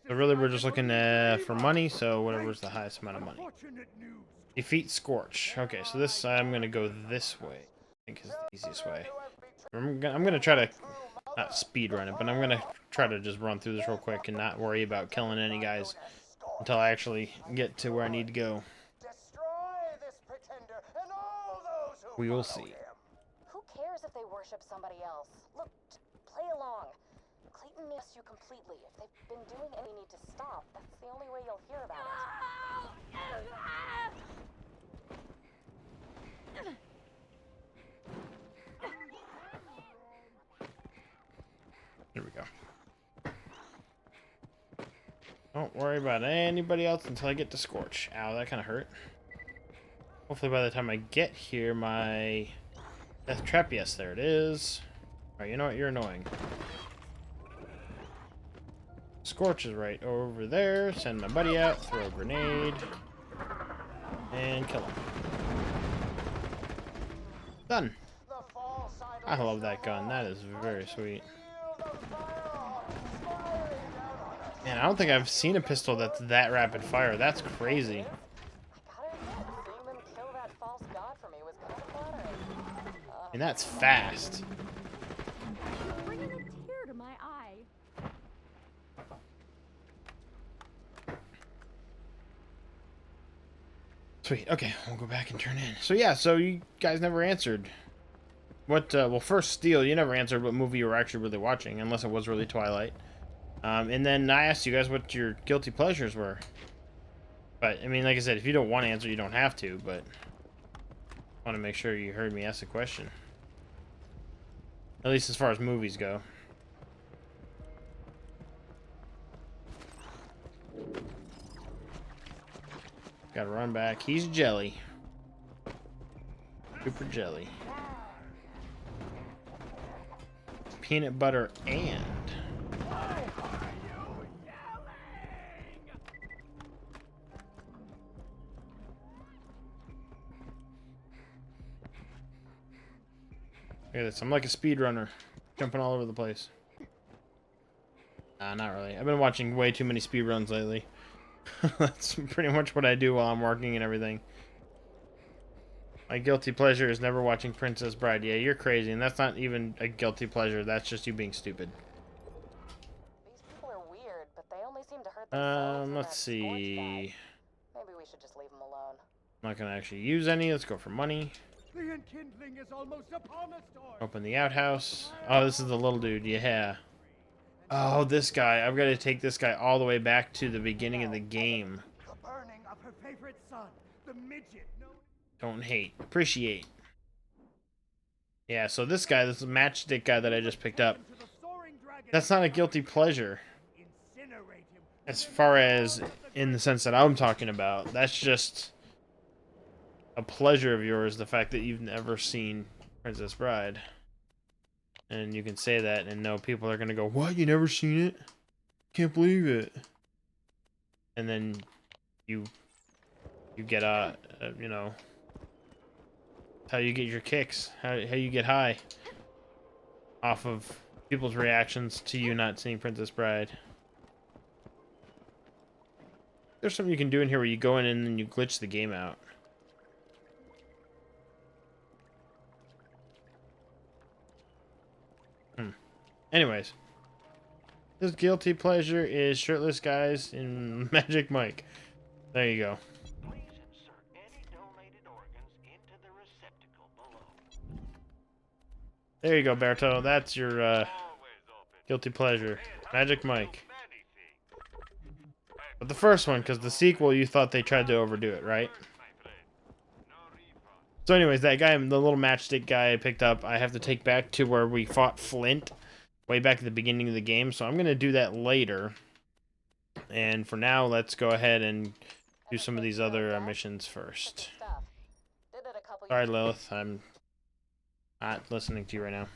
So really, we're just looking for money, so whatever's the highest amount of money. Defeat Scorch. Okay, so this, I'm going to go this way. I think is the easiest way. I'm gonna try to, not speed run it, but I'm going to try to just run through this real quick and not worry about killing any guys until I actually get to where I need to go. We will see. Who cares if they worship somebody else? Look, play along. Clayton needs you completely. If they've been doing any need to stop, that's the only way you'll hear about it. There we go. Don't worry about anybody else until I get to Scorch. Ow, that kind of hurt. Hopefully by the time I get here, my death trap, yes, there it is. Alright, you know what? You're annoying. Scorch is right over there. Send my buddy out, throw a grenade, and kill him. Done. I love that gun. That is very sweet. Man, I don't think I've seen a pistol that's that rapid fire. That's crazy. And that's fast. Bringing a tear to my eye. Sweet. Okay, we'll go back and turn in. So yeah, so you guys never answered. What? Well, first, Steel, you never answered what movie you were actually really watching, unless it was really Twilight. And then I asked you guys what your guilty pleasures were. But I mean, like I said, if you don't want to answer, you don't have to. But I want to make sure you heard me ask the question. At least as far as movies go. Gotta run back. He's jelly. Super jelly. Peanut butter and... Look at this. I'm like a speedrunner. Jumping all over the place. Nah, not really. I've been watching way too many speedruns lately. That's pretty much what I do while I'm working and everything. My guilty pleasure is never watching Princess Bride. Yeah, you're crazy, and that's not even a guilty pleasure. That's just you being stupid. These people are weird, but they only seem to hurt themselves. Let's see. Maybe we should just leave them alone. I'm not gonna actually use any. Let's go for money. The enkindling is almost upon us, Dorn. Open the outhouse. Oh, this is the little dude. Yeah. Oh, this guy. I've got to take this guy all the way back to the beginning of the game. The burning of her favorite son, the midget. Don't hate. Appreciate. Yeah, so this guy, this matchstick guy that I just picked up, that's not a guilty pleasure. As far as in the sense that I'm talking about, that's just a pleasure of yours, the fact that you've never seen Princess Bride. And you can say that and know people are going to go, what? You never seen it? Can't believe it. And then you get, you know, how you get your kicks, how you get high off of people's reactions to you not seeing Princess Bride. There's something you can do in here where you go in and then you glitch the game out. Anyways, his guilty pleasure is shirtless guys in Magic Mike. There you go. Please insert any donated organs into the receptacle below. There you go, Berto. That's your guilty pleasure. Magic Mike. But the first one, because the sequel, you thought they tried to overdo it, right? So anyways, that guy, the little matchstick guy I picked up, I have to take back to where we fought Flint way back at the beginning of the game. So I'm going to do that later. And for now, let's go ahead and do some of these other missions first. Sorry, Lilith. I'm not listening to you right now.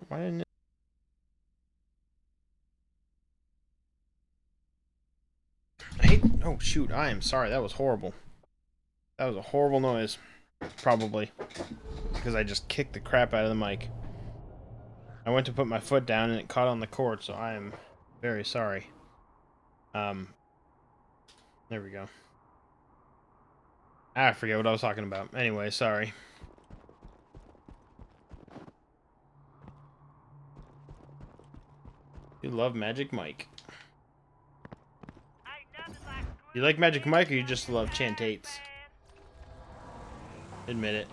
Why didn't it? I hate... Oh, shoot. I am sorry. That was horrible. That was a horrible noise. Probably. Because I just kicked the crap out of the mic. I went to put my foot down and it caught on the cord, so I am Very sorry. There we go. I forget what I was talking about. Anyway, sorry. You love Magic Mike. You like Magic Mike, or you just love Chantates? Admit it.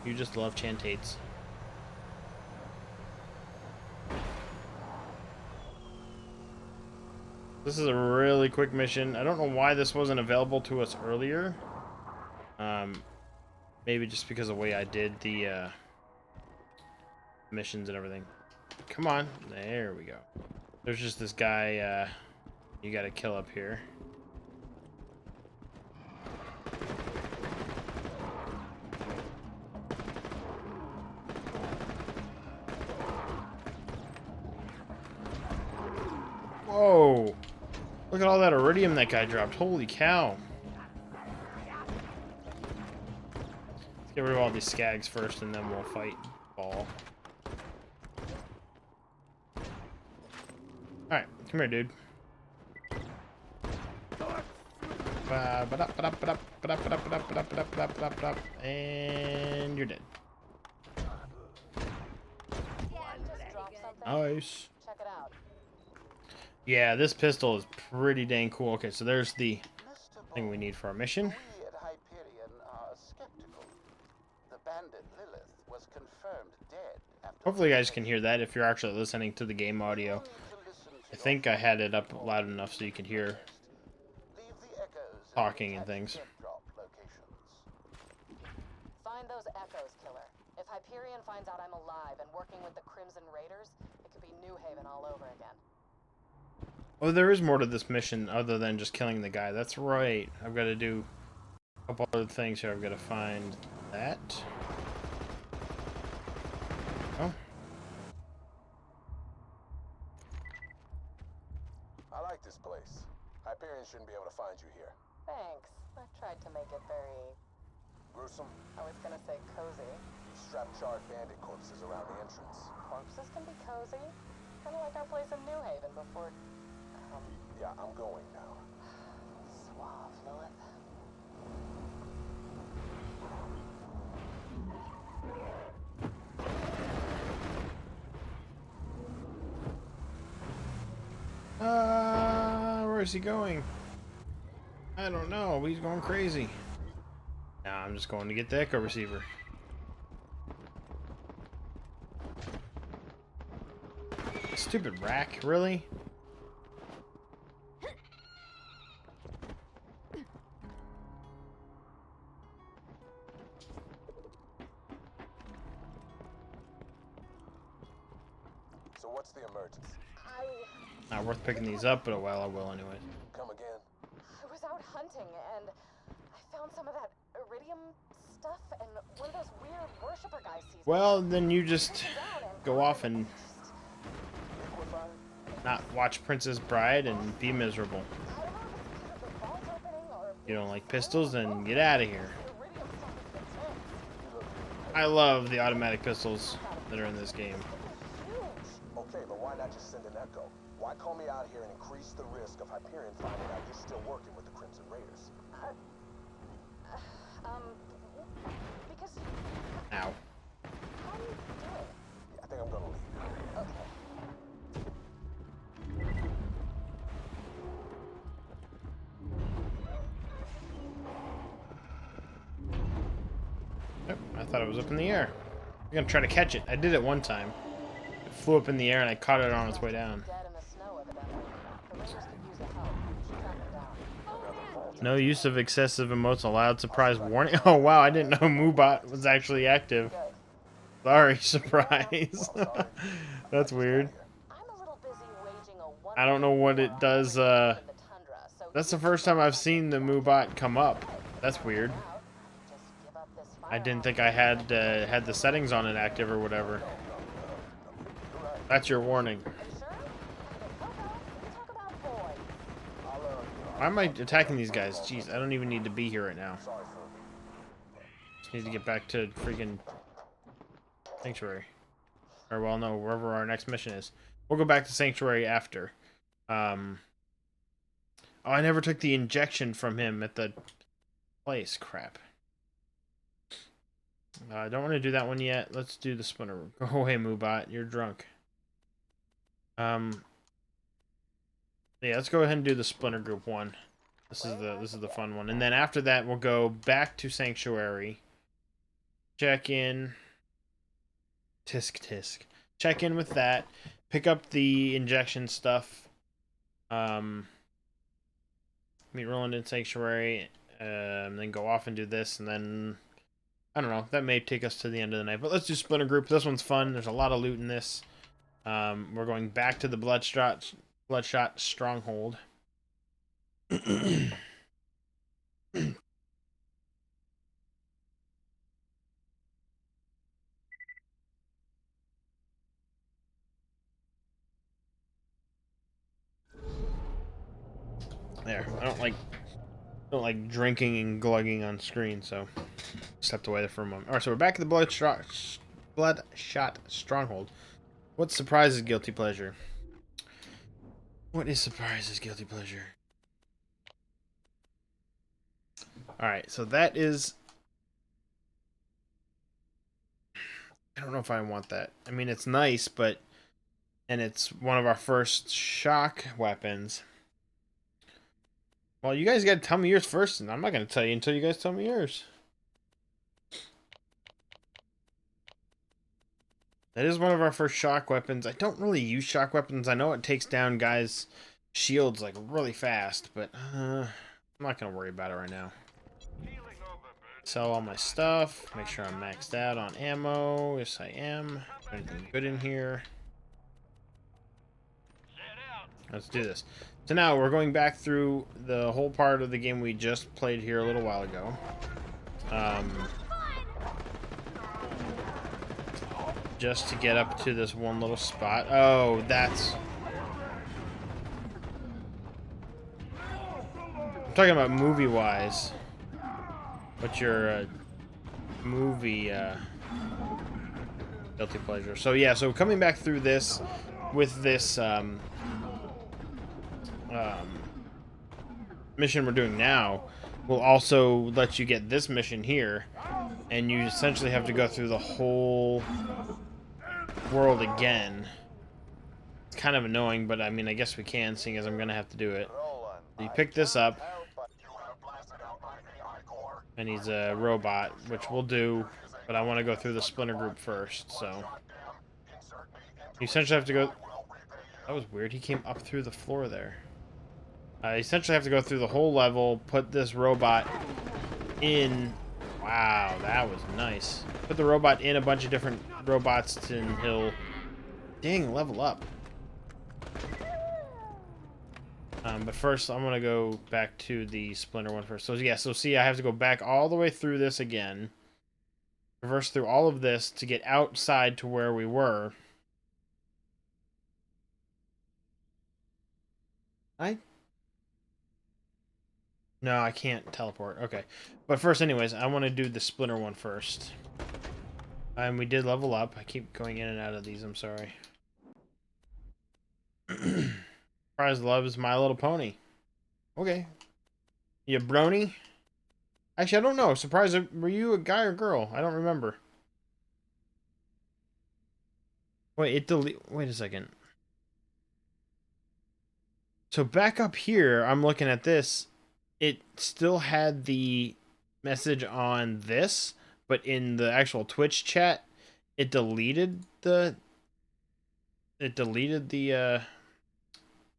You just love Chantates. This is a really quick mission. I don't know why this wasn't available to us earlier. Maybe just because of the way I did the missions and everything. Come on. There we go. There's just this guy you gotta kill up here. Whoa! Look at all that iridium that guy dropped. Holy cow. Let's get rid of all these skags first and then we'll fight Ball. Alright, come here, dude. And you're dead. Just drop something. Nice. Check it out. Yeah, this pistol is pretty dang cool. Okay, so there's the thing we need for our mission. We at Hyperion are skeptical. The bandit Lilith was confirmed dead after Hopefully you guys can hear that if you're actually listening to the game audio. I think I had it up loud enough so you can hear leave the echoes talking and things. drop locations. Find those echoes, killer. If Hyperion finds out I'm alive and working with the Crimson Raiders, it could be New Haven all over again. Oh, there is more to this mission other than just killing the guy. That's right. I've got to do a couple other things here. I've got to find that. Oh. I like this place. Hyperion shouldn't be able to find you here. Thanks. I tried to make it very... Gruesome, I was gonna say cozy. you strap charred bandit corpses around the entrance. Corpses can be cozy. Kinda like our place in New Haven before... Yeah, I'm going now. Suave, Lilith. Where is he going? I don't know. He's going crazy. Nah, I'm just going to get the echo receiver. Stupid rack, really? So what's the emergency? Not worth picking these up, but well, I will anyway. Come again? I was out hunting and I found some of that iridium stuff and one of those weird worshiper guys sees me. Well, then you just Turns it down and go off and Liquefied? not watch Princess Bride and be miserable. I don't know if it's because of the vault opening or if You don't like pistols, then get out of here. the iridium stuff is intense. I love the automatic pistols that are in this game. Huge. Okay, but why not just send an echo? Why call me out here and increase the risk of Hyperion finding out you're still working with the Crimson Raiders? Because Ow. how are you doing? Yeah, I think I'm gonna leave. Okay. Nope, I thought it was up in the air. I'm gonna try to catch it. I did it one time. It flew up in the air and I caught it on its way down. Dead in the snow, evidently. The Raiders could use the help. She tracked them down. No use of excessive emotes allowed. Surprise warning. Oh wow, I didn't know Moobot was actually active. Good. Sorry, surprise. That's weird. I'm a little busy waging a I don't know what it does. in the tundra, so That's the first time I've seen the Moobot come up. That's weird. out. Just give up this I didn't think I had the settings on it active or whatever. That's your warning. Are you sure? Okay, let's talk about boys. Why am I attacking these guys? Jeez, I don't even need to be here right now. Sorry for... Just need to get back to freaking Sanctuary. Or well, no, wherever our next mission is. We'll go back to Sanctuary after. Oh, I never took the injection from him at the place. Crap. I don't want to do that one yet. Let's do the splinter. Go away, Moobot. You're drunk. Yeah, let's go ahead and do the splinter group one. This is the fun one. And then after that, we'll go back to Sanctuary. Check in. Tisk tisk. Check in with that. Pick up the injection stuff. Meet Roland in Sanctuary. Then go off and do this, and then I don't know. That may take us to the end of the night. But let's do splinter group. This one's fun. There's a lot of loot in this. We're going back to the Bloodshot Stronghold. There. I don't like drinking and glugging on screen, so stepped away there for a moment. Alright, so we're back at the Bloodshot Stronghold. What surprises guilty pleasure? What is surprises guilty pleasure? Alright, so that is... I don't know if I want that. I mean, it's nice, but... And it's one of our first shock weapons. Well, you guys gotta tell me yours first, and I'm not gonna tell you until you guys tell me yours. That is one of our first shock weapons. I don't really use shock weapons. I know it takes down guys' shields like really fast, but I'm not gonna worry about it right now. Sell all my stuff. Make sure I'm maxed out on ammo. Yes, I am. Anything good in here? Let's do this. So now we're going back through the whole part of the game we just played here a little while ago. Just to get up to this one little spot. Oh, that's... I'm talking about movie-wise. What's your movie guilty pleasure? So yeah, so coming back through this with this mission we're doing now will also let you get this mission here, and you essentially have to go through the whole world again. It's kind of annoying, but I mean, I guess we can, seeing as I'm gonna have to do it. So you pick this up, and he's a robot, which we'll do, but I want to go through the splinter group first, so you essentially have to go... That was weird, he came up through the floor there. You essentially have to go through the whole level, put this robot in... Wow, that was nice. Put the robot in a bunch of different robots, and he'll... Dang, level up. But first, I'm going to go back to the Splinter one first. So, yeah, so see, I have to go back all the way through this again. Reverse through all of this to get outside to where we were. No, I can't teleport. Okay. But first, anyways, I want to do the Splinter one first. And we did level up. I keep going in and out of these. I'm sorry. Surprise loves My Little Pony. Okay. You brony? Actually, I don't know. Surprise, were you a guy or girl? I don't remember. Wait, wait a second. So back up here, I'm looking at this. It still had the message on this, but in the actual Twitch chat, it deleted the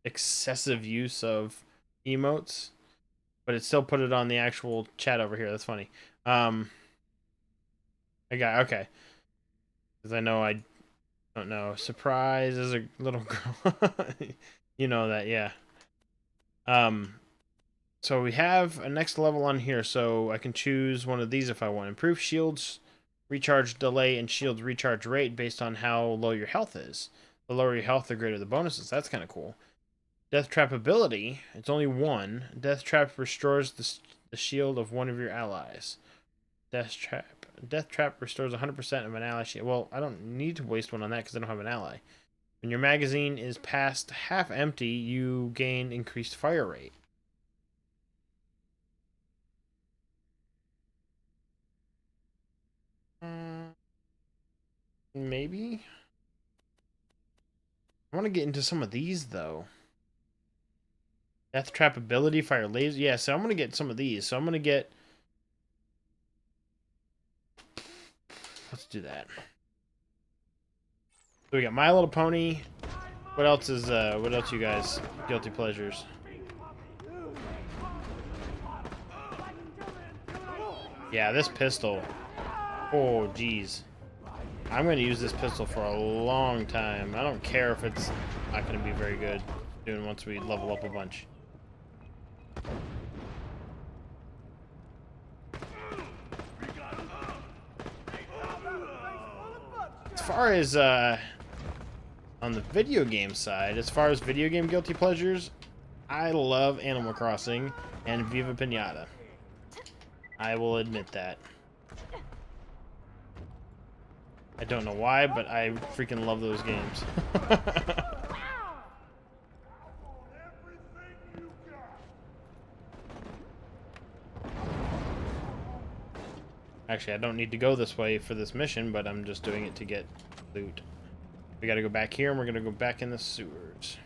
excessive use of emotes, but it still put it on the actual chat over here. That's funny. I got okay, because I know I don't know. Surprise is a little girl. You know that, yeah. So we have a next level on here, so I can choose one of these if I want. Improve shields recharge delay and shield recharge rate based on how low your health is. The lower your health, the greater the bonuses. That's kind of cool. Death Trap ability, it's only one. Death Trap restores the shield of one of your allies. Death Trap restores 100% of an ally shield. Well, I don't need to waste one on that because I don't have an ally. When your magazine is past half empty, you gain increased fire rate. Maybe? I want to get into some of these, though. Death trap ability, fire laser. Yeah, so I'm going to get some of these. So I'm going to get... Let's do that. So we got My Little Pony. What else you guys? Guilty pleasures. Yeah, this pistol. Oh, geez. I'm going to use this pistol for a long time. I don't care if it's not going to be very good doing once we level up a bunch. As far as on the video game side, as far as video game guilty pleasures, I love Animal Crossing and Viva Pinata. I will admit that. I don't know why, but I freaking love those games. Actually, I don't need to go this way for this mission, but I'm just doing it to get loot. We gotta go back here, and we're gonna go back in the sewers.